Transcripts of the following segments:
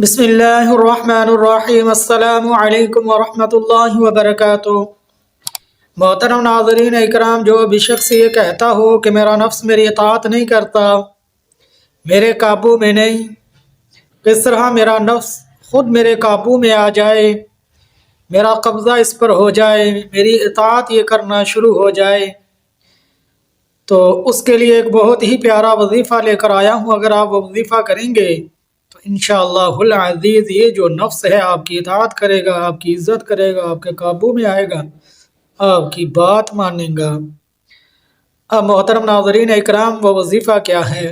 بسم اللہ الرحمن الرحیم۔ السلام علیکم ورحمۃ اللہ وبرکاتہ۔ محترم ناظرین اکرام، جو بھی شخص یہ کہتا ہو کہ میرا نفس میری اطاعت نہیں کرتا، میرے قابو میں نہیں، کس طرح میرا نفس خود میرے قابو میں آ جائے، میرا قبضہ اس پر ہو جائے، میری اطاعت یہ کرنا شروع ہو جائے، تو اس کے لیے ایک بہت ہی پیارا وظیفہ لے کر آیا ہوں۔ اگر آپ وہ وظیفہ کریں گے تو انشاءاللہ العزیز یہ جو نفس ہے آپ کی اطاعت کرے گا، آپ کی عزت کرے گا، آپ کے قابو میں آئے گا، آپ کی بات مانے گا۔ اب محترم ناظرین اکرام، وہ وظیفہ کیا ہے؟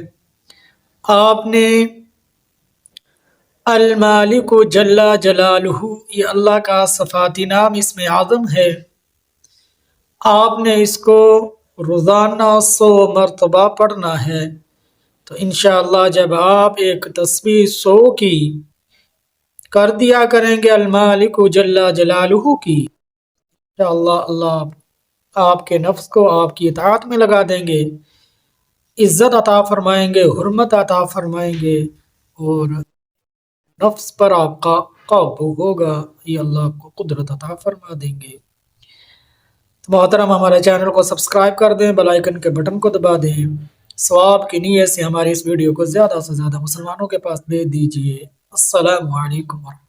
آپ نے المالک جل جلالہ، یہ اللہ کا صفاتی نام اسم اعظم ہے، آپ نے اس کو روزانہ 100 مرتبہ پڑھنا ہے۔ تو انشاءاللہ جب آپ ایک تسبیح 100 کی کر دیا کریں گے المالک جل جلالہ کی، انشاءاللہ اللہ آپ کے نفس کو آپ کی اطاعت میں لگا دیں گے، عزت عطا فرمائیں گے، حرمت عطا فرمائیں گے، اور نفس پر آپ کا قابو ہوگا، یہ اللہ آپ کو قدرت عطا فرما دیں گے۔ تو محترم ہمارے چینل کو سبسکرائب کر دیں، بیل آئیکن کے بٹن کو دبا دیں، ثواب کی نیت سے ہماری اس ویڈیو کو زیادہ سے زیادہ مسلمانوں کے پاس بھیج دیجیے۔ السلام علیکم ورحمۃ اللہ۔